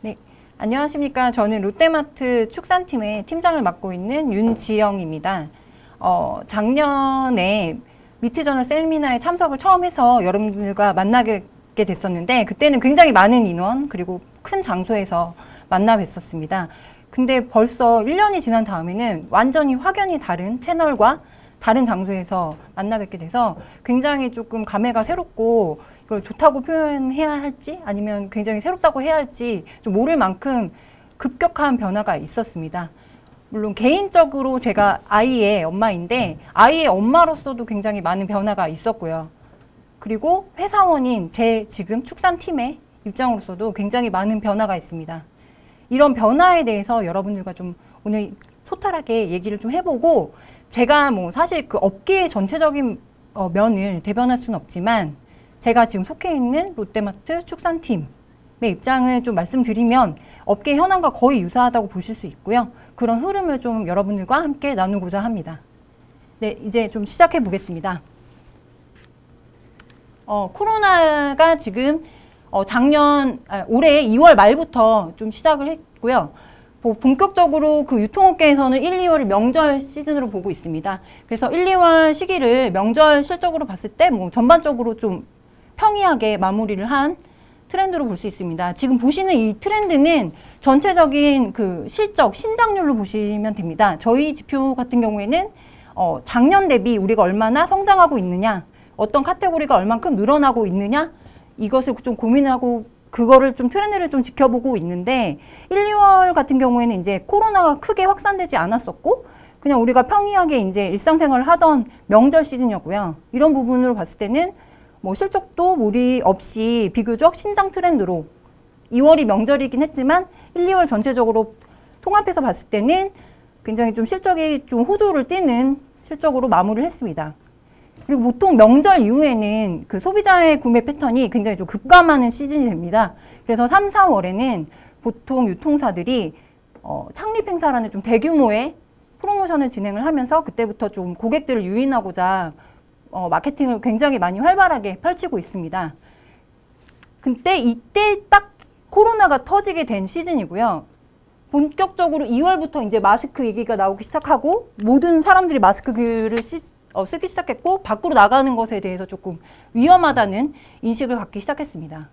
네, 안녕하십니까. 저는 롯데마트 축산팀의 팀장을 맡고 있는 윤지영입니다. 작년에 미트저널 세미나에 참석을 처음 해서 여러분들과 만나게 됐었는데, 그때는 굉장히 많은 인원, 그리고 큰 장소에서 만나 뵀었습니다. 근데 벌써 1년이 지난 다음에는 완전히 확연히 다른 채널과 다른 장소에서 만나 뵙게 돼서 굉장히 조금 감회가 새롭고, 이걸 좋다고 표현해야 할지 아니면 굉장히 새롭다고 해야 할지 좀 모를 만큼 급격한 변화가 있었습니다. 물론 개인적으로 제가 아이의 엄마인데 아이의 엄마로서도 굉장히 많은 변화가 있었고요. 그리고 회사원인 제 지금 축산팀의 입장으로서도 굉장히 많은 변화가 있습니다. 이런 변화에 대해서 여러분들과 좀 오늘 소탈하게 얘기를 좀 해보고, 제가 뭐 사실 그 업계의 전체적인 면을 대변할 수는 없지만 제가 지금 속해 있는 롯데마트 축산팀의 입장을 좀 말씀드리면 업계 현황과 거의 유사하다고 보실 수 있고요. 그런 흐름을 좀 여러분들과 함께 나누고자 합니다. 네, 이제 좀 시작해 보겠습니다. 코로나가 지금 올해 2월 말부터 좀 시작을 했고요. 본격적으로 그 유통업계에서는 1, 2월을 명절 시즌으로 보고 있습니다. 그래서 1, 2월 시기를 명절 실적으로 봤을 때 뭐 전반적으로 좀 평이하게 마무리를 한 트렌드로 볼 수 있습니다. 지금 보시는 이 트렌드는 전체적인 그 실적, 신장률로 보시면 됩니다. 저희 지표 같은 경우에는 작년 대비 우리가 얼마나 성장하고 있느냐, 어떤 카테고리가 얼만큼 늘어나고 있느냐, 이것을 좀 고민을 하고 그거를 좀 트렌드를 좀 지켜보고 있는데, 1, 2월 같은 경우에는 이제 코로나가 크게 확산되지 않았었고 그냥 우리가 평이하게 이제 일상생활을 하던 명절 시즌이었고요. 이런 부분으로 봤을 때는 뭐 실적도 무리 없이 비교적 신장 트렌드로 2월이 명절이긴 했지만 1, 2월 전체적으로 통합해서 봤을 때는 굉장히 좀 실적이 좀 호조를 띠는 실적으로 마무리를 했습니다. 그리고 보통 명절 이후에는 그 소비자의 구매 패턴이 굉장히 좀 급감하는 시즌이 됩니다. 그래서 3, 4월에는 보통 유통사들이 창립 행사라는 좀 대규모의 프로모션을 진행을 하면서 그때부터 좀 고객들을 유인하고자 마케팅을 굉장히 많이 활발하게 펼치고 있습니다. 근데 이때 딱 코로나가 터지게 된 시즌이고요. 본격적으로 2월부터 이제 마스크 얘기가 나오기 시작하고 모든 사람들이 마스크를 쓰기 시작했고 밖으로 나가는 것에 대해서 조금 위험하다는 인식을 갖기 시작했습니다.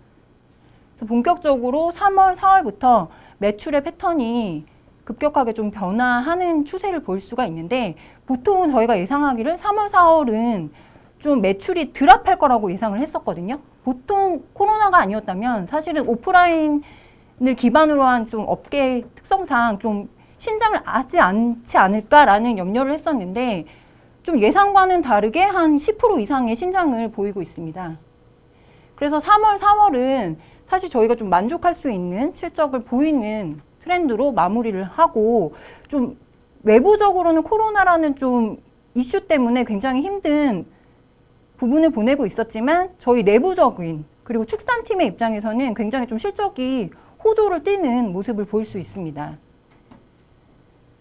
그래서 본격적으로 3월, 4월부터 매출의 패턴이 급격하게 좀 변화하는 추세를 볼 수가 있는데, 보통은 저희가 예상하기를 3월, 4월은 좀 매출이 드랍할 거라고 예상을 했었거든요. 보통 코로나가 아니었다면 사실은 오프라인을 기반으로 한 좀 업계 특성상 좀 신장을 하지 않지 않을까라는 염려를 했었는데, 좀 예상과는 다르게 한 10% 이상의 신장을 보이고 있습니다. 그래서 3월, 4월은 사실 저희가 좀 만족할 수 있는 실적을 보이는 트렌드로 마무리를 하고, 좀 외부적으로는 코로나라는 좀 이슈 때문에 굉장히 힘든 부분을 보내고 있었지만 저희 내부적인 그리고 축산팀의 입장에서는 굉장히 좀 실적이 호조를 띠는 모습을 볼 수 있습니다.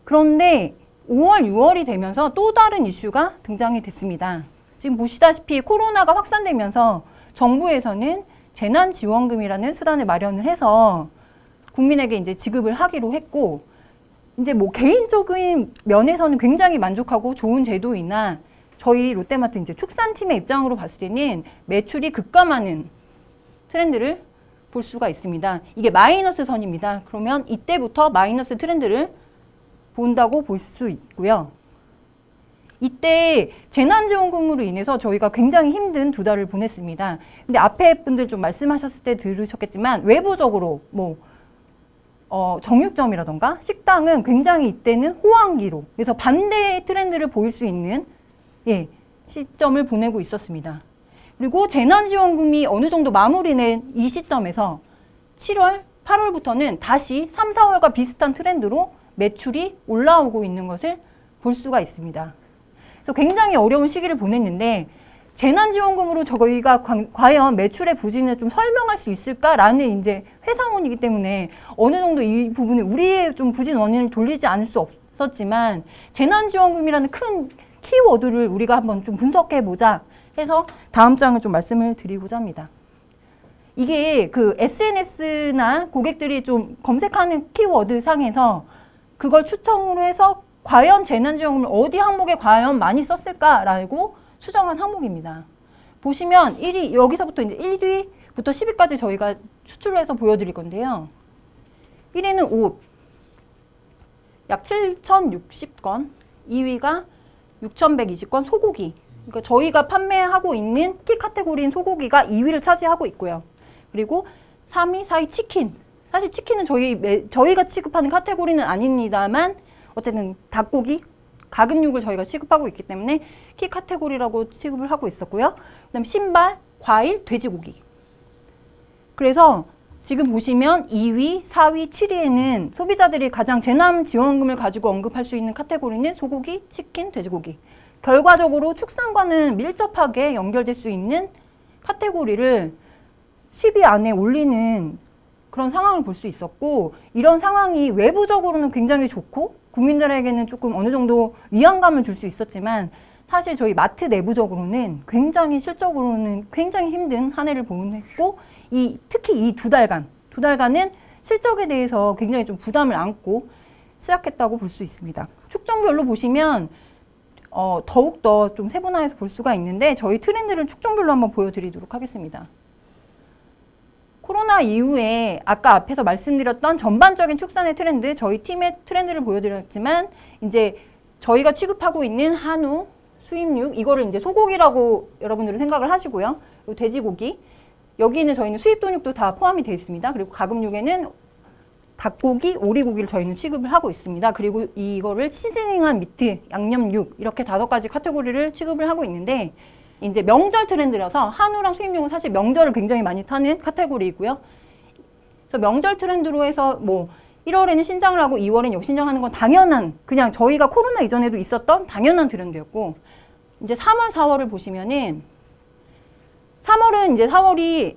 그런데 5월, 6월이 되면서 또 다른 이슈가 등장이 됐습니다. 지금 보시다시피 코로나가 확산되면서 정부에서는 재난지원금이라는 수단을 마련을 해서 국민에게 이제 지급을 하기로 했고, 이제 뭐 개인적인 면에서는 굉장히 만족하고 좋은 제도이나 저희 롯데마트 이제 축산팀의 입장으로 봤을 때는 매출이 급감하는 트렌드를 볼 수가 있습니다. 이게 마이너스 선입니다. 그러면 이때부터 마이너스 트렌드를 본다고 볼 수 있고요. 이때 재난지원금으로 인해서 저희가 굉장히 힘든 2달을 보냈습니다. 근데 앞에 분들 좀 말씀하셨을 때 들으셨겠지만 외부적으로 뭐 정육점이라던가 식당은 굉장히 이때는 호황기로, 그래서 반대의 트렌드를 보일 수 있는 시점을 보내고 있었습니다. 그리고 재난지원금이 어느 정도 마무리된 이 시점에서 7월, 8월부터는 다시 3, 4월과 비슷한 트렌드로 매출이 올라오고 있는 것을 볼 수가 있습니다. 그래서 굉장히 어려운 시기를 보냈는데, 재난지원금으로 저희가 과연 매출의 부진을 좀 설명할 수 있을까라는 이제 회사원이기 때문에 어느 정도 이 부분을 우리의 좀 부진 원인을 돌리지 않을 수 없었지만, 재난지원금이라는 큰 키워드를 우리가 한번 좀 분석해 보자 해서 다음 장을 좀 말씀을 드리고자 합니다. 이게 그 SNS나 고객들이 좀 검색하는 키워드 상에서 그걸 추첨으로 해서 과연 재난지원금을 어디 항목에 과연 많이 썼을까라고 수정한 항목입니다. 보시면 1위, 여기서부터 이제 1위부터 10위까지 저희가 추출을 해서 보여드릴 건데요. 1위는 옷, 약 7,060건, 2위가 6,120건 소고기. 그러니까 저희가 판매하고 있는 키 카테고리인 소고기가 2위를 차지하고 있고요. 그리고 3위, 4위 치킨. 사실 치킨은 저희가 취급하는 카테고리는 아닙니다만 어쨌든 닭고기, 가금육을 저희가 취급하고 있기 때문에 키 카테고리라고 취급을 하고 있었고요. 그다음 신발, 과일, 돼지고기. 그래서 지금 보시면 2위, 4위, 7위에는 소비자들이 가장 재난지원금을 가지고 언급할 수 있는 카테고리는 소고기, 치킨, 돼지고기. 결과적으로 축산과는 밀접하게 연결될 수 있는 카테고리를 10위 안에 올리는 그런 상황을 볼 수 있었고, 이런 상황이 외부적으로는 굉장히 좋고 국민들에게는 조금 어느 정도 위안감을 줄 수 있었지만 사실 저희 마트 내부적으로는 굉장히 실적으로는 굉장히 힘든 한 해를 보냈고, 특히 이 두 달간은 실적에 대해서 굉장히 좀 부담을 안고 시작했다고 볼 수 있습니다. 축종별로 보시면 더욱더 좀 세분화해서 볼 수가 있는데 저희 트렌드를 축종별로 한번 보여드리도록 하겠습니다. 코로나 이후에 아까 앞에서 말씀드렸던 전반적인 축산의 트렌드, 저희 팀의 트렌드를 보여드렸지만 이제 저희가 취급하고 있는 한우, 수입육, 이거를 이제 소고기라고 여러분들은 생각을 하시고요. 그리고 돼지고기, 여기는 저희는 수입 돈육도 다 포함이 되어 있습니다. 그리고 가금육에는 닭고기, 오리고기를 저희는 취급을 하고 있습니다. 그리고 이거를 시즈닝한 미트, 양념육 이렇게 5가지 카테고리를 취급을 하고 있는데 이제 명절 트렌드라서 한우랑 수입육은 사실 명절을 굉장히 많이 타는 카테고리이고요. 그래서 명절 트렌드로 해서 뭐 1월에는 신장을 하고 2월에는 역신장하는 건 당연한, 그냥 저희가 코로나 이전에도 있었던 당연한 트렌드였고, 이제 3월, 4월을 보시면은 3월은 이제 4월이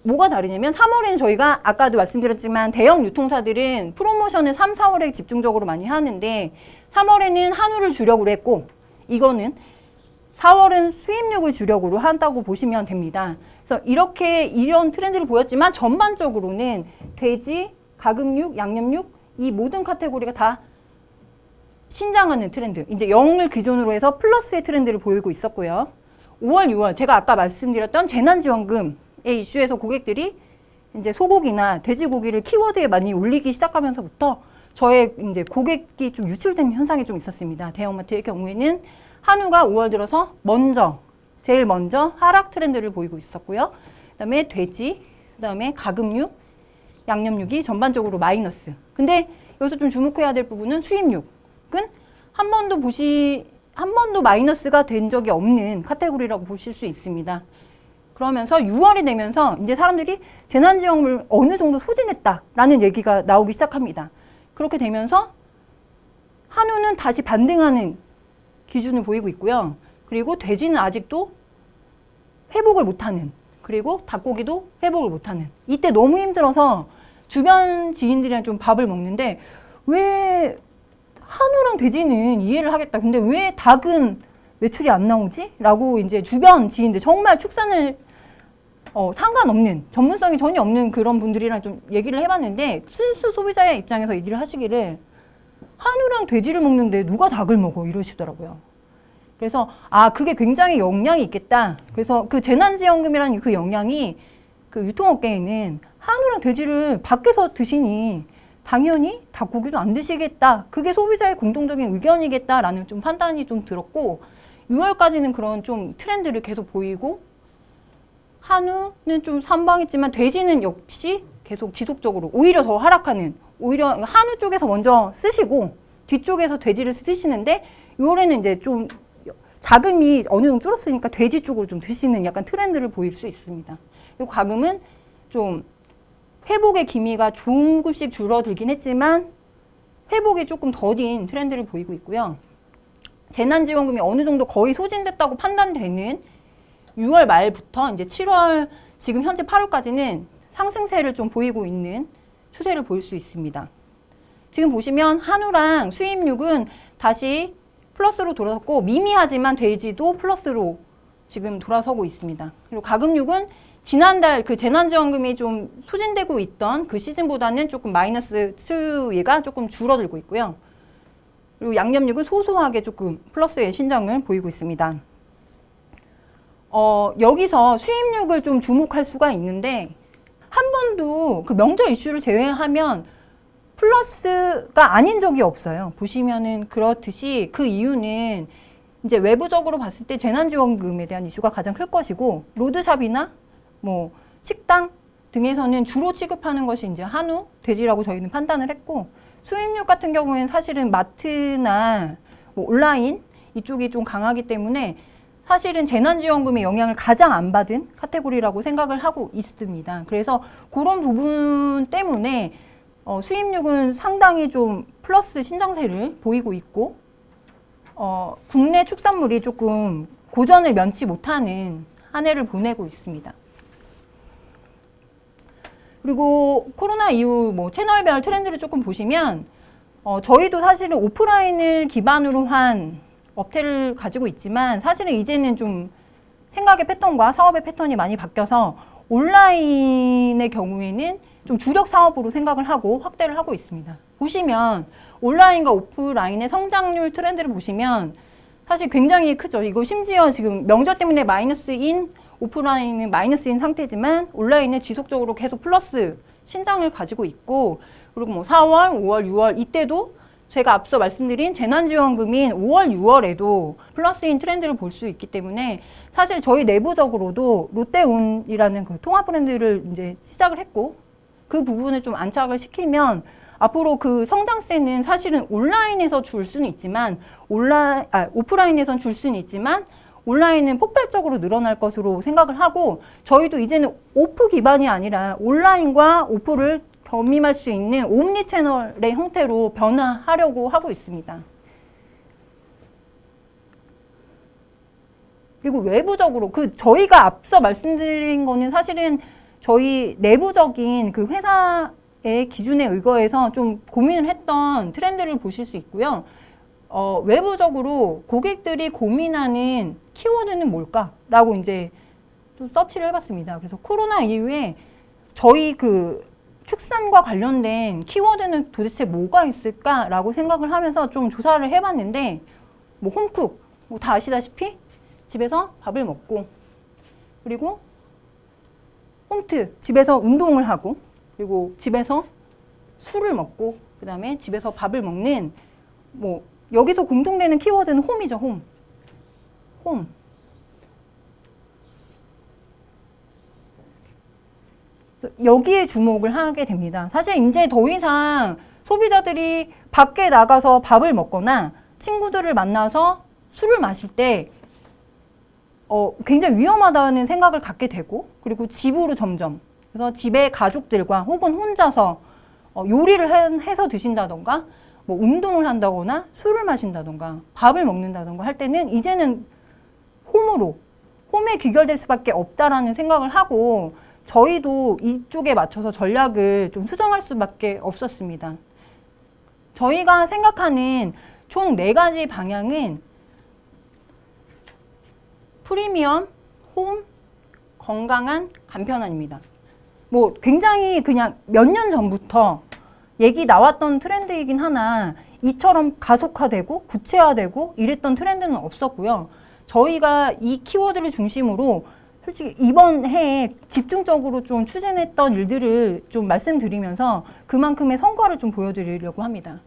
뭐가 다르냐면 3월에는 저희가 아까도 말씀드렸지만 대형 유통사들은 프로모션을 3, 4월에 집중적으로 많이 하는데 3월에는 한우를 주력으로 했고 이거는 4월은 수입육을 주력으로 한다고 보시면 됩니다. 그래서 이런 트렌드를 보였지만 전반적으로는 돼지, 가금육, 양념육 이 모든 카테고리가 다 신장하는 트렌드, 이제 0을 기준으로 해서 플러스의 트렌드를 보이고 있었고요. 5월, 6월 제가 아까 말씀드렸던 재난지원금의 이슈에서 고객들이 이제 소고기나 돼지고기를 키워드에 많이 올리기 시작하면서부터 저의 이제 고객이 좀 유출되는 현상이 좀 있었습니다. 대형마트의 경우에는 한우가 5월 들어서 제일 먼저 하락 트렌드를 보이고 있었고요. 그다음에 돼지, 그다음에 가금육, 양념육이 전반적으로 마이너스. 근데 여기서 좀 주목해야 될 부분은 수입육은 한 번도 마이너스가 된 적이 없는 카테고리라고 보실 수 있습니다. 그러면서 6월이 되면서 이제 사람들이 재난지원금을 어느 정도 소진했다라는 얘기가 나오기 시작합니다. 그렇게 되면서 한우는 다시 반등하는 기준을 보이고 있고요. 그리고 돼지는 아직도 회복을 못하는, 그리고 닭고기도 회복을 못하는, 이때 너무 힘들어서 주변 지인들이랑 좀 밥을 먹는데 왜 한우랑 돼지는 이해를 하겠다, 근데 왜 닭은 매출이 안 나오지? 라고 이제 주변 지인들, 정말 축산을 상관없는, 전문성이 전혀 없는 그런 분들이랑 좀 얘기를 해봤는데 순수 소비자의 입장에서 얘기를 하시기를 한우랑 돼지를 먹는데 누가 닭을 먹어? 이러시더라고요. 그래서 그게 굉장히 영향이 있겠다. 그래서 그 재난지원금이라는 그 영향이 그 유통업계에는 한우랑 돼지를 밖에서 드시니 당연히 닭고기도 안 드시겠다. 그게 소비자의 공통적인 의견이겠다라는 좀 판단이 좀 들었고, 6월까지는 그런 좀 트렌드를 계속 보이고, 한우는 좀 선방했지만 돼지는 역시 계속 지속적으로 오히려 더 하락하는, 오히려 한우 쪽에서 먼저 쓰시고 뒤쪽에서 돼지를 쓰시는데 6월에는 이제 좀 자금이 어느 정도 줄었으니까 돼지 쪽으로 좀 드시는 약간 트렌드를 보일 수 있습니다. 그리고 가금은 좀 회복의 기미가 조금씩 줄어들긴 했지만 회복이 조금 더딘 트렌드를 보이고 있고요. 재난지원금이 어느 정도 거의 소진됐다고 판단되는 6월 말부터 이제 7월, 지금 현재 8월까지는 상승세를 좀 보이고 있는 추세를 보일 수 있습니다. 지금 보시면 한우랑 수입육은 다시 플러스로 돌아섰고, 미미하지만 돼지도 플러스로 지금 돌아서고 있습니다. 그리고 가금육은 지난달 그 재난지원금이 좀 소진되고 있던 그 시즌보다는 조금 마이너스 수위가 조금 줄어들고 있고요. 그리고 양념육은 소소하게 조금 플러스의 신장을 보이고 있습니다. 여기서 수입육을 좀 주목할 수가 있는데 한 번도 그 명절 이슈를 제외하면 플러스가 아닌 적이 없어요. 보시면은 그렇듯이 그 이유는 이제 외부적으로 봤을 때 재난지원금에 대한 이슈가 가장 클 것이고 로드샵이나 뭐 식당 등에서는 주로 취급하는 것이 이제 한우, 돼지라고 저희는 판단을 했고 수입육 같은 경우에는 사실은 마트나 뭐 온라인 이쪽이 좀 강하기 때문에 사실은 재난지원금의 영향을 가장 안 받은 카테고리라고 생각을 하고 있습니다. 그래서 그런 부분 때문에 수입육은 상당히 좀 플러스 신장세를 보이고 있고 국내 축산물이 조금 고전을 면치 못하는 한 해를 보내고 있습니다. 그리고 코로나 이후 뭐 채널별 트렌드를 조금 보시면 저희도 사실은 오프라인을 기반으로 한 업태를 가지고 있지만 사실은 이제는 좀 생각의 패턴과 사업의 패턴이 많이 바뀌어서 온라인의 경우에는 좀 주력 사업으로 생각을 하고 확대를 하고 있습니다. 보시면 온라인과 오프라인의 성장률 트렌드를 보시면 사실 굉장히 크죠. 이거 심지어 지금 명절 때문에 마이너스인 오프라인은 마이너스인 상태지만 온라인은 지속적으로 계속 플러스 신장을 가지고 있고 그리고 뭐 4월, 5월, 6월 이때도 제가 앞서 말씀드린 재난지원금인 5월, 6월에도 플러스인 트렌드를 볼 수 있기 때문에 사실 저희 내부적으로도 롯데온이라는 그 통합 브랜드를 이제 시작을 했고 그 부분을 좀 안착을 시키면 앞으로 그 성장세는 사실은 온라인에서 줄 수는 있지만 오프라인에선 줄 수는 있지만 온라인은 폭발적으로 늘어날 것으로 생각을 하고 저희도 이제는 오프 기반이 아니라 온라인과 오프를 겸임할 수 있는 옴니 채널의 형태로 변화하려고 하고 있습니다. 그리고 외부적으로 저희가 앞서 말씀드린 거는 사실은 저희 내부적인 그 회사의 기준에 의거해서 좀 고민을 했던 트렌드를 보실 수 있고요. 외부적으로 고객들이 고민하는 키워드는 뭘까라고 이제 좀 서치를 해봤습니다. 그래서 코로나 이후에 저희 그 축산과 관련된 키워드는 도대체 뭐가 있을까라고 생각을 하면서 좀 조사를 해봤는데 뭐 홈쿡, 뭐 다 아시다시피 집에서 밥을 먹고 그리고 홈트, 집에서 운동을 하고 그리고 집에서 술을 먹고 그 다음에 집에서 밥을 먹는 뭐 여기서 공통되는 키워드는 홈이죠. 홈. 여기에 주목을 하게 됩니다. 사실 이제 더 이상 소비자들이 밖에 나가서 밥을 먹거나 친구들을 만나서 술을 마실 때 굉장히 위험하다는 생각을 갖게 되고 그리고 집으로 점점 그래서 집에 가족들과 혹은 혼자서 요리를 해서 드신다던가 뭐 운동을 한다거나 술을 마신다던가 밥을 먹는다던가 할 때는 이제는 홈에 귀결될 수밖에 없다라는 생각을 하고 저희도 이쪽에 맞춰서 전략을 좀 수정할 수밖에 없었습니다. 저희가 생각하는 총 4가지 방향은 프리미엄, 홈, 건강한, 간편한입니다. 뭐 굉장히 그냥 몇 년 전부터 얘기 나왔던 트렌드이긴 하나 이처럼 가속화되고 구체화되고 이랬던 트렌드는 없었고요. 저희가 이 키워드를 중심으로 솔직히 이번 해에 집중적으로 좀 추진했던 일들을 좀 말씀드리면서 그만큼의 성과를 좀 보여드리려고 합니다.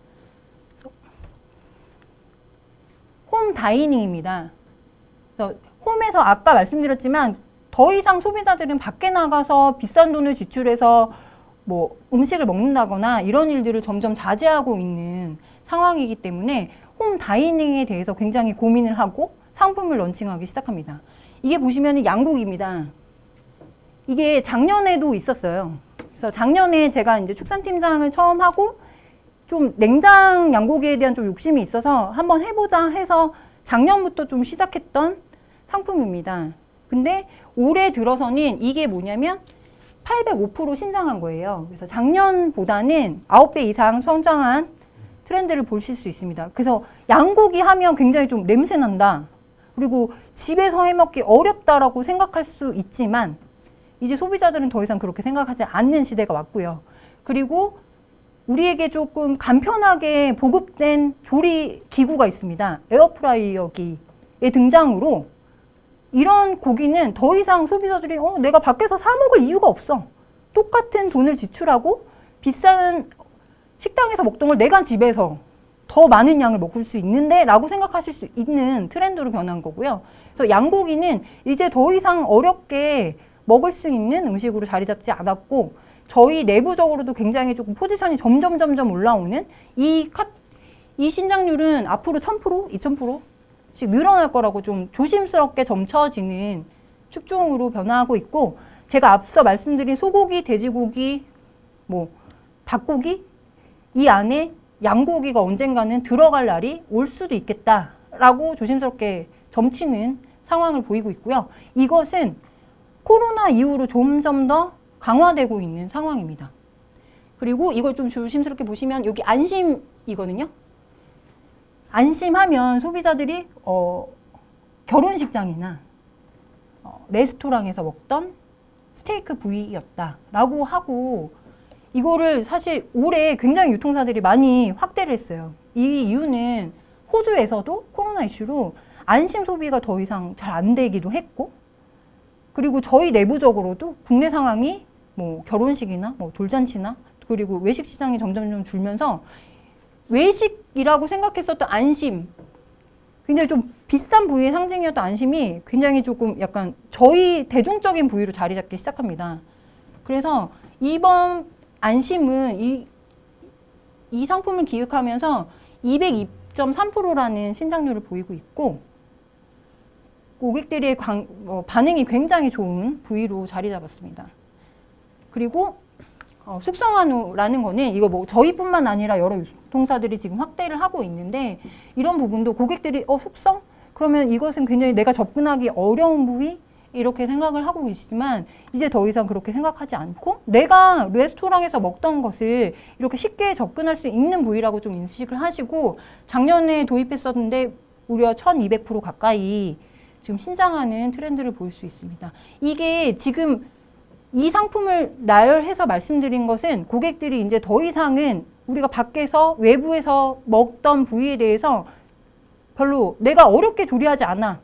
홈 다이닝입니다. 그래서 홈에서 아까 말씀드렸지만 더 이상 소비자들은 밖에 나가서 비싼 돈을 지출해서 뭐 음식을 먹는다거나 이런 일들을 점점 자제하고 있는 상황이기 때문에 홈 다이닝에 대해서 굉장히 고민을 하고 상품을 런칭하기 시작합니다. 이게 보시면 양고기입니다. 이게 작년에도 있었어요. 그래서 작년에 제가 이제 축산팀장을 처음 하고 좀 냉장 양고기에 대한 좀 욕심이 있어서 한번 해보자 해서 작년부터 좀 시작했던 상품입니다. 근데 올해 들어서는 이게 뭐냐면 805% 신장한 거예요. 그래서 작년보다는 9배 이상 성장한 트렌드를 보실 수 있습니다. 그래서 양고기 하면 굉장히 좀 냄새 난다. 그리고 집에서 해먹기 어렵다라고 생각할 수 있지만 이제 소비자들은 더 이상 그렇게 생각하지 않는 시대가 왔고요. 그리고 우리에게 조금 간편하게 보급된 조리 기구가 있습니다. 에어프라이어기의 등장으로 이런 고기는 더 이상 소비자들이 내가 밖에서 사 먹을 이유가 없어. 똑같은 돈을 지출하고 비싼 식당에서 먹던 걸 내가 집에서 더 많은 양을 먹을 수 있는데 라고 생각하실 수 있는 트렌드로 변한 거고요. 그래서 양고기는 이제 더 이상 어렵게 먹을 수 있는 음식으로 자리 잡지 않았고 저희 내부적으로도 굉장히 조금 포지션이 점점 올라오는 이 신장률은 앞으로 1000%, 2000%씩 늘어날 거라고 좀 조심스럽게 점쳐지는 축종으로 변화하고 있고 제가 앞서 말씀드린 소고기, 돼지고기, 닭고기 이 안에 양고기가 언젠가는 들어갈 날이 올 수도 있겠다라고 조심스럽게 점치는 상황을 보이고 있고요. 이것은 코로나 이후로 점점 더 강화되고 있는 상황입니다. 그리고 이걸 좀 조심스럽게 보시면 여기 안심이거든요. 안심하면 소비자들이 결혼식장이나 레스토랑에서 먹던 스테이크 부위였다라고 하고 이거를 사실 올해 굉장히 유통사들이 많이 확대를 했어요. 이 이유는 호주에서도 코로나 이슈로 안심 소비가 더 이상 잘 안 되기도 했고 그리고 저희 내부적으로도 국내 상황이 결혼식이나 돌잔치나 그리고 외식 시장이 점점 줄면서 외식이라고 생각했었던 안심 굉장히 좀 비싼 부위의 상징이었던 안심이 굉장히 조금 약간 저희 대중적인 부위로 자리 잡기 시작합니다. 그래서 이번 안심은 이 상품을 기획하면서 202.3%라는 신장률을 보이고 있고 고객들의 반응이 굉장히 좋은 부위로 자리 잡았습니다. 그리고 숙성한우라는 거는 이거 저희뿐만 아니라 여러 유통사들이 지금 확대를 하고 있는데 이런 부분도 고객들이 숙성? 그러면 이것은 굉장히 내가 접근하기 어려운 부위? 이렇게 생각을 하고 계시지만 이제 더 이상 그렇게 생각하지 않고 내가 레스토랑에서 먹던 것을 이렇게 쉽게 접근할 수 있는 부위라고 좀 인식을 하시고 작년에 도입했었는데 무려 1200% 가까이 지금 신장하는 트렌드를 볼 수 있습니다. 이게 지금 이 상품을 나열해서 말씀드린 것은 고객들이 이제 더 이상은 우리가 밖에서 외부에서 먹던 부위에 대해서 별로 내가 어렵게 조리하지 않아.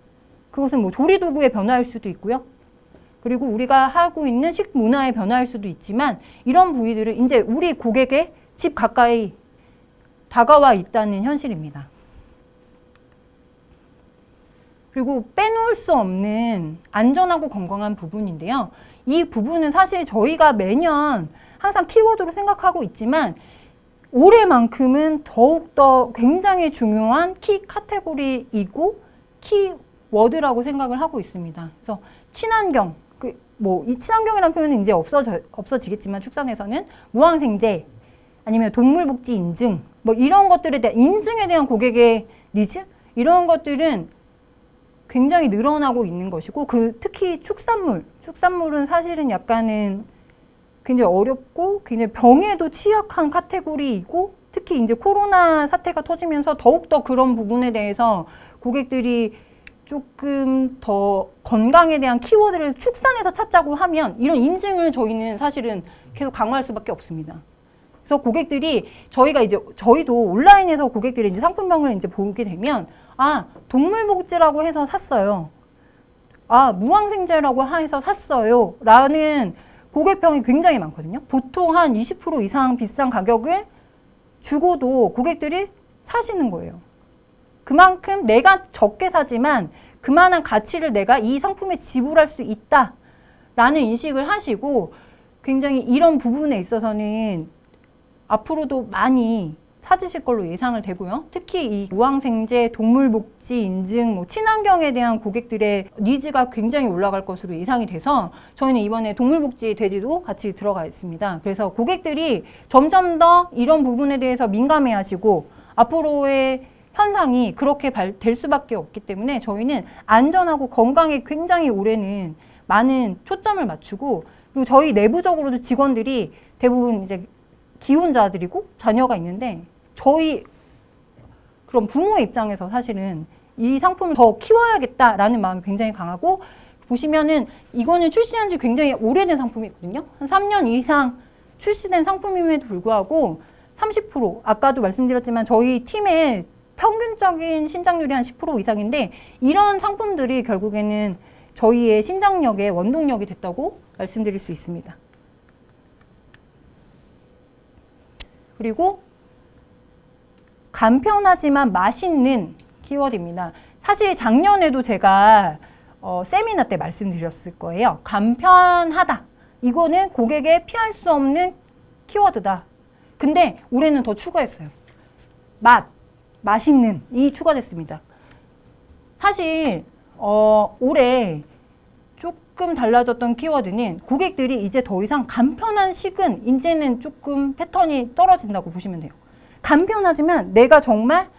그것은 조리 도구의 변화일 수도 있고요. 그리고 우리가 하고 있는 식문화의 변화일 수도 있지만 이런 부위들은 이제 우리 고객의 집 가까이 다가와 있다는 현실입니다. 그리고 빼놓을 수 없는 안전하고 건강한 부분인데요. 이 부분은 사실 저희가 매년 항상 키워드로 생각하고 있지만 올해만큼은 더욱더 굉장히 중요한 키 카테고리이고 키워드라고 생각을 하고 있습니다. 그래서 친환경, 이 친환경이라는 표현은 이제 없어지겠지만 축산에서는 무항생제 아니면 동물복지 인증 이런 것들에 대한 인증에 대한 고객의 니즈 이런 것들은 굉장히 늘어나고 있는 것이고 특히 축산물은 사실은 약간은 굉장히 어렵고 굉장히 병에도 취약한 카테고리이고 특히 이제 코로나 사태가 터지면서 더욱더 그런 부분에 대해서 고객들이 조금 더 건강에 대한 키워드를 축산에서 찾자고 하면 이런 인증을 저희는 사실은 계속 강화할 수밖에 없습니다. 그래서 고객들이 저희도 온라인에서 고객들이 이제 상품명을 이제 보게 되면 동물복지라고 해서 샀어요. 무항생제라고 해서 샀어요. 라는 고객평이 굉장히 많거든요. 보통 한 20% 이상 비싼 가격을 주고도 고객들이 사시는 거예요. 그만큼 내가 적게 사지만 그만한 가치를 내가 이 상품에 지불할 수 있다라는 인식을 하시고 굉장히 이런 부분에 있어서는 앞으로도 많이 찾으실 걸로 예상을 되고요. 특히 이 무항생제, 동물복지 인증, 친환경에 대한 고객들의 니즈가 굉장히 올라갈 것으로 예상이 돼서 저희는 이번에 동물복지 돼지도 같이 들어가 있습니다. 그래서 고객들이 점점 더 이런 부분에 대해서 민감해 하시고 앞으로의 현상이 그렇게 될 수밖에 없기 때문에 저희는 안전하고 건강에 굉장히 올해는 많은 초점을 맞추고 그리고 저희 내부적으로도 직원들이 대부분 이제 기혼자들이고 자녀가 있는데 저희 그런 부모의 입장에서 사실은 이 상품을 더 키워야겠다라는 마음이 굉장히 강하고 보시면은 이거는 출시한 지 굉장히 오래된 상품이거든요. 한 3년 이상 출시된 상품임에도 불구하고 30%, 아까도 말씀드렸지만 저희 팀의 평균적인 신장률이 한 10% 이상인데 이런 상품들이 결국에는 저희의 신장력의 원동력이 됐다고 말씀드릴 수 있습니다. 그리고 간편하지만 맛있는 키워드입니다. 사실 작년에도 제가 세미나 때 말씀드렸을 거예요. 간편하다. 이거는 고객의 피할 수 없는 키워드다. 근데 올해는 더 추가했어요. 맛있는 이 추가됐습니다. 사실 올해 조금 달라졌던 키워드는 고객들이 이제 더 이상 간편한 식은 이제는 조금 패턴이 떨어진다고 보시면 돼요. 간편하지만 내가 정말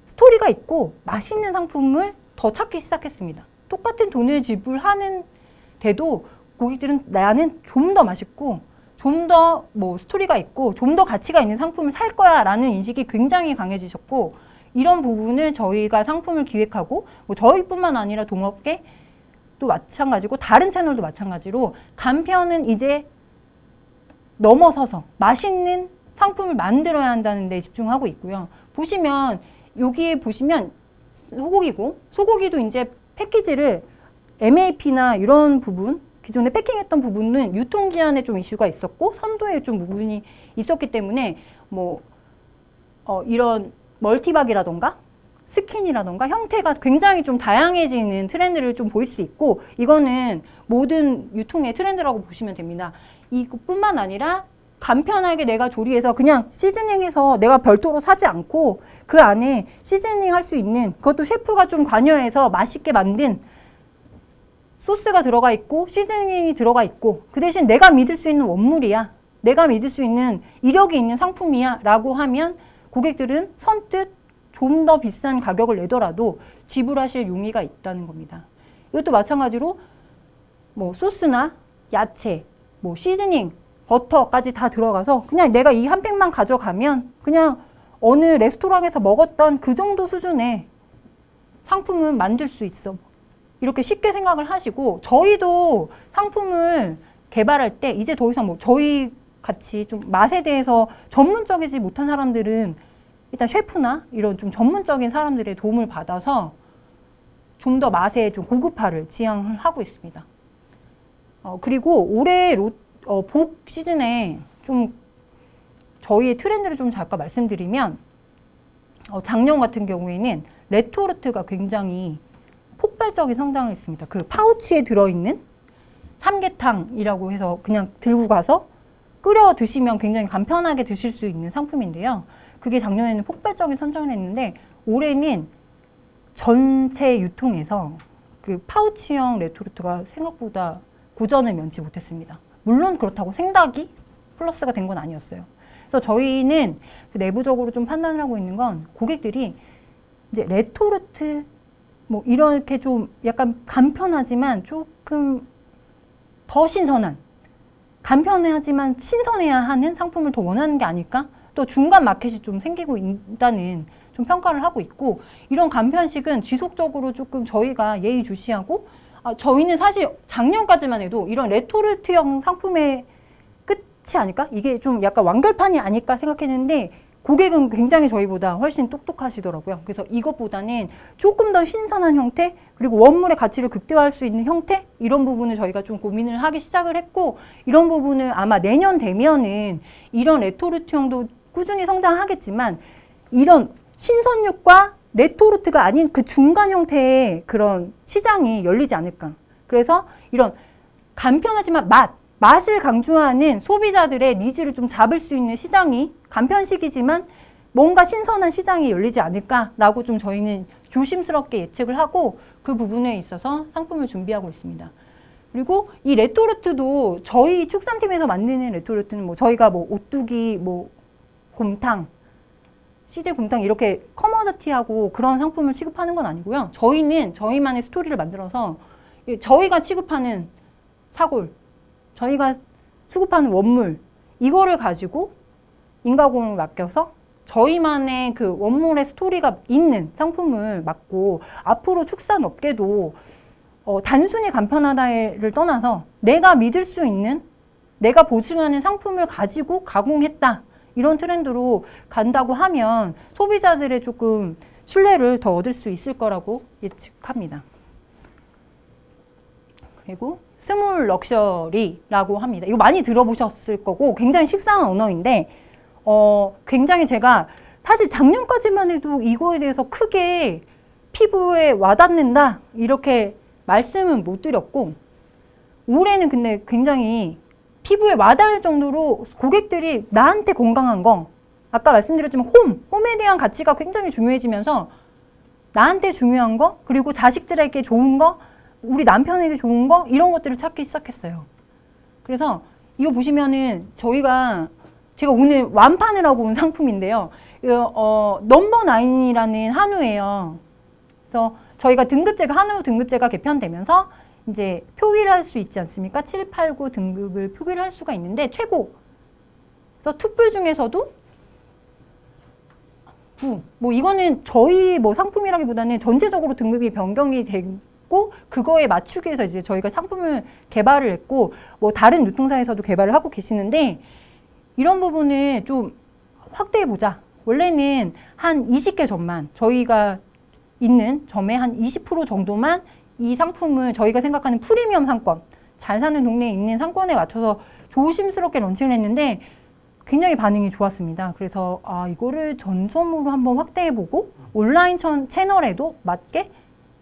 스토리가 있고 맛있는 상품을 더 찾기 시작했습니다. 똑같은 돈을 지불하는데도 고객들은 나는 좀 더 맛있고 좀 더 뭐 스토리가 있고 좀 더 가치가 있는 상품을 살 거야 라는 인식이 굉장히 강해지셨고 이런 부분을 저희가 상품을 기획하고 뭐 저희뿐만 아니라 동업계 또 마찬가지고 다른 채널도 마찬가지로 간편은 이제 넘어서서 맛있는 상품을 만들어야 한다는 데 집중하고 있고요. 보시면 여기에 보시면 소고기도 이제 패키지를 MAP나 이런 부분 기존에 패킹했던 부분은 유통기한에 좀 이슈가 있었고 선도에 좀 부분이 있었기 때문에 뭐 이런 멀티박이라던가 스킨이라던가 형태가 굉장히 좀 다양해지는 트렌드를 좀 보일 수 있고 이거는 모든 유통의 트렌드라고 보시면 됩니다. 이것뿐만 아니라 간편하게 내가 조리해서 그냥 시즈닝해서 내가 별도로 사지 않고 그 안에 시즈닝 할 수 있는 그것도 셰프가 좀 관여해서 맛있게 만든 소스가 들어가 있고 시즈닝이 들어가 있고 그 대신 내가 믿을 수 있는 원물이야. 내가 믿을 수 있는 이력이 있는 상품이야 라고 하면 고객들은 선뜻 좀 더 비싼 가격을 내더라도 지불하실 용의가 있다는 겁니다. 이것도 마찬가지로 뭐 소스나 야채, 뭐 시즈닝, 버터까지 다 들어가서 그냥 내가 이 한 팩만 가져가면 그냥 어느 레스토랑에서 먹었던 그 정도 수준의 상품은 만들 수 있어. 이렇게 쉽게 생각을 하시고 저희도 상품을 개발할 때 이제 더 이상 뭐 저희 같이 좀 맛에 대해서 전문적이지 못한 사람들은 일단 셰프나 이런 좀 전문적인 사람들의 도움을 받아서 좀 더 맛의 좀 고급화를 지향을 하고 있습니다. 그리고 올해 복 시즌에 좀 저희의 트렌드를 좀 잠깐 말씀드리면 작년 같은 경우에는 레토르트가 굉장히 폭발적인 성장을 했습니다. 그 파우치에 들어있는 삼계탕이라고 해서 그냥 들고 가서 끓여 드시면 굉장히 간편하게 드실 수 있는 상품인데요. 그게 작년에는 폭발적인 성장을 했는데 올해는 전체 유통에서 그 파우치형 레토르트가 생각보다 고전을 면치 못했습니다. 물론 그렇다고 생닭이 플러스가 된 건 아니었어요. 그래서 저희는 그 내부적으로 좀 판단을 하고 있는 건 고객들이 이제 레토르트 뭐 이렇게 좀 약간 간편하지만 조금 더 신선한 간편하지만 신선해야 하는 상품을 더 원하는 게 아닐까? 또 중간 마켓이 좀 생기고 있다는 좀 평가를 하고 있고 이런 간편식은 지속적으로 조금 저희가 예의주시하고 저희는 사실 작년까지만 해도 이런 레토르트형 상품의 끝이 아닐까? 이게 좀 약간 완결판이 아닐까 생각했는데 고객은 굉장히 저희보다 훨씬 똑똑하시더라고요. 그래서 이것보다는 조금 더 신선한 형태 그리고 원물의 가치를 극대화할 수 있는 형태 이런 부분을 저희가 좀 고민을 하기 시작을 했고 이런 부분을 아마 내년 되면은 이런 레토르트형도 꾸준히 성장하겠지만 이런 신선육과 레토르트가 아닌 그 중간 형태의 그런 시장이 열리지 않을까. 그래서 이런 간편하지만 맛을 강조하는 소비자들의 니즈를 좀 잡을 수 있는 시장이 간편식이지만 뭔가 신선한 시장이 열리지 않을까라고 좀 저희는 조심스럽게 예측을 하고 그 부분에 있어서 상품을 준비하고 있습니다. 그리고 이 레토르트도 저희 축산팀에서 만드는 레토르트는 뭐 저희가 뭐 오뚜기, 뭐 곰탕, CJ 곰탕 이렇게 커머더티하고 그런 상품을 취급하는 건 아니고요. 저희는 저희만의 스토리를 만들어서 저희가 취급하는 사골, 저희가 수급하는 원물 이거를 가지고 인가공을 맡겨서 저희만의 그 원물의 스토리가 있는 상품을 맡고 앞으로 축산업계도 단순히 간편하다를 떠나서 내가 믿을 수 있는, 내가 보증하는 상품을 가지고 가공했다, 이런 트렌드로 간다고 하면 소비자들의 조금 신뢰를 더 얻을 수 있을 거라고 예측합니다. 그리고 스몰 럭셔리라고 합니다. 이거 많이 들어보셨을 거고 굉장히 식상한 언어인데 굉장히 제가 사실 작년까지만 해도 이거에 대해서 크게 피부에 와닿는다 이렇게 말씀은 못 드렸고, 올해는 근데 굉장히 피부에 와닿을 정도로 고객들이 나한테 건강한 거, 아까 말씀드렸지만 홈에 대한 가치가 굉장히 중요해지면서 나한테 중요한 거, 그리고 자식들에게 좋은 거, 우리 남편에게 좋은 거, 이런 것들을 찾기 시작했어요. 그래서 이거 보시면은 제가 오늘 완판을 하고 온 상품인데요. 넘버 나인이라는 한우예요. 그래서 저희가 한우 등급제가 개편되면서 이제 표기를 할 수 있지 않습니까? 7, 8, 9 등급을 표기를 할 수가 있는데 최고. 그래서 툭불 중에서도 9. 뭐 이거는 저희 뭐 상품이라기보다는 전체적으로 등급이 변경이 됐고, 그거에 맞추기 위해서 이제 저희가 상품을 개발을 했고, 뭐 다른 유통사에서도 개발을 하고 계시는데, 이런 부분을 좀 확대해 보자. 원래는 한 20개 점만, 저희가 있는 점의 한 20% 정도만 이 상품을 저희가 생각하는 프리미엄 상권, 잘 사는 동네에 있는 상권에 맞춰서 조심스럽게 런칭을 했는데 굉장히 반응이 좋았습니다. 그래서 이거를 전점으로 한번 확대해보고 온라인 채널에도 맞게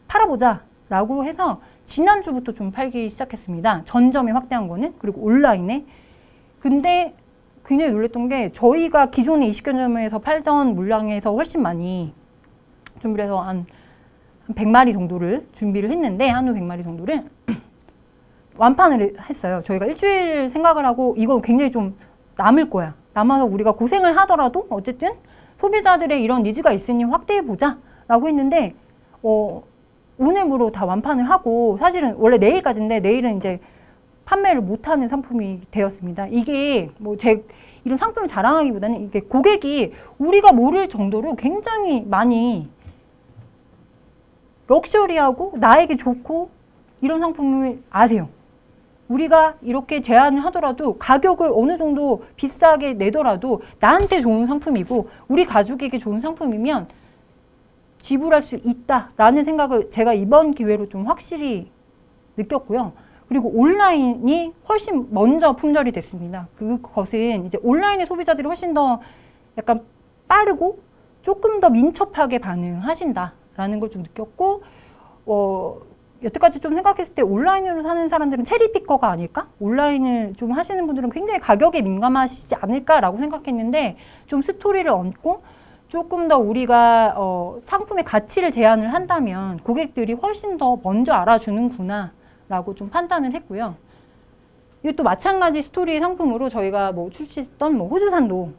팔아보자 라고 해서 지난주부터 좀 팔기 시작했습니다. 전점에 확대한 거는. 그리고 온라인에. 근데 굉장히 놀랬던 게 저희가 기존의 20개점에서 팔던 물량에서 훨씬 많이 준비를 해서 한 100마리 정도를 준비를 했는데, 한우 100마리 정도를 완판을 했어요. 저희가 일주일 생각을 하고 이거 굉장히 좀 남을 거야. 남아서 우리가 고생을 하더라도 어쨌든 소비자들의 이런 니즈가 있으니 확대해보자 라고 했는데 오늘부로 다 완판을 하고, 사실은 원래 내일까지인데 내일은 이제 판매를 못하는 상품이 되었습니다. 이게 뭐 이런 상품을 자랑하기보다는 이게 고객이 우리가 모를 정도로 굉장히 많이 럭셔리하고 나에게 좋고 이런 상품을 아세요. 우리가 이렇게 제안을 하더라도 가격을 어느 정도 비싸게 내더라도 나한테 좋은 상품이고 우리 가족에게 좋은 상품이면 지불할 수 있다라는 생각을 제가 이번 기회로 좀 확실히 느꼈고요. 그리고 온라인이 훨씬 먼저 품절이 됐습니다. 그것은 이제 온라인의 소비자들이 훨씬 더 약간 빠르고 조금 더 민첩하게 반응하신다라는 걸 좀 느꼈고, 여태까지 좀 생각했을 때 온라인으로 사는 사람들은 체리피커가 아닐까? 온라인을 좀 하시는 분들은 굉장히 가격에 민감하시지 않을까라고 생각했는데, 좀 스토리를 얹고 조금 더 우리가 상품의 가치를 제안을 한다면 고객들이 훨씬 더 먼저 알아주는구나 라고 좀 판단을 했고요. 이것도 마찬가지 스토리의 상품으로 저희가 뭐 출시했던 호주산도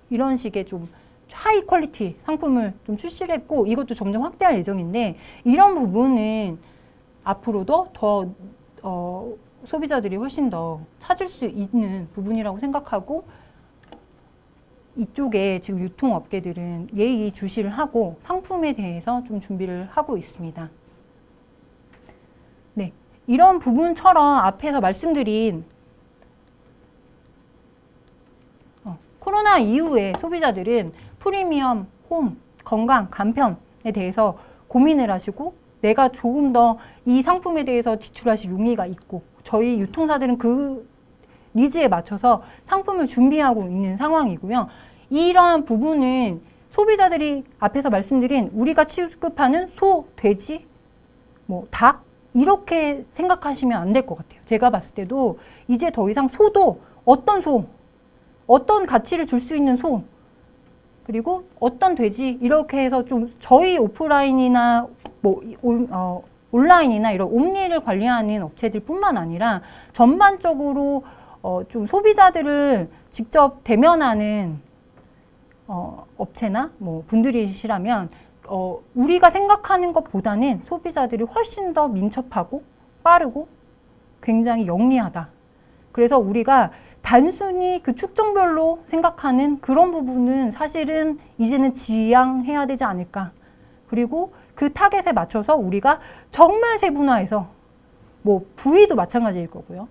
이런 식의 좀 하이 퀄리티 상품을 좀 출시를 했고, 이것도 점점 확대할 예정인데, 이런 부분은 앞으로도 더 소비자들이 훨씬 더 찾을 수 있는 부분이라고 생각하고, 이쪽에 지금 유통업계들은 예의주시를 하고 상품에 대해서 좀 준비를 하고 있습니다. 네, 이런 부분처럼 앞에서 말씀드린 코로나 이후에 소비자들은 프리미엄, 홈, 건강, 간편에 대해서 고민을 하시고 내가 조금 더 이 상품에 대해서 지출하실 용의가 있고, 저희 유통사들은 그 니즈에 맞춰서 상품을 준비하고 있는 상황이고요. 이러한 부분은 소비자들이 앞에서 말씀드린 우리가 취급하는 소, 돼지, 뭐 닭 이렇게 생각하시면 안 될 것 같아요. 제가 봤을 때도 이제 더 이상 소도 어떤 가치를 줄 수 있는 소, 그리고 어떤 돼지, 이렇게 해서 좀 저희 오프라인이나 뭐 온라인이나 이런 옴니를 관리하는 업체들 뿐만 아니라 전반적으로 좀 소비자들을 직접 대면하는 업체나 뭐 분들이시라면 우리가 생각하는 것보다는 소비자들이 훨씬 더 민첩하고 빠르고 굉장히 영리하다. 그래서 우리가 단순히 그 축정별로 생각하는 그런 부분은 사실은 이제는 지양해야 되지 않을까. 그리고 그 타겟에 맞춰서 우리가 정말 세분화해서 뭐 부위도 마찬가지일 거고요.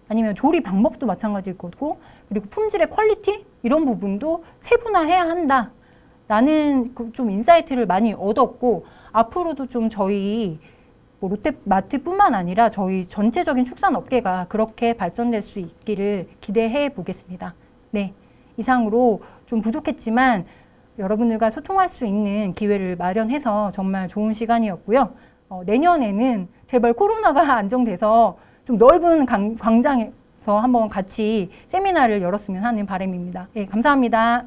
아니면 조리 방법도 마찬가지일 거고, 그리고 품질의 퀄리티 이런 부분도 세분화해야 한다라는 좀 인사이트를 많이 얻었고, 앞으로도 좀 저희 뭐 롯데마트뿐만 아니라 저희 전체적인 축산업계가 그렇게 발전될 수 있기를 기대해 보겠습니다. 네, 이상으로 좀 부족했지만 여러분들과 소통할 수 있는 기회를 마련해서 정말 좋은 시간이었고요. 내년에는 제발 코로나가 안정돼서 좀 넓은 광장에서 한번 같이 세미나를 열었으면 하는 바람입니다. 네, 감사합니다.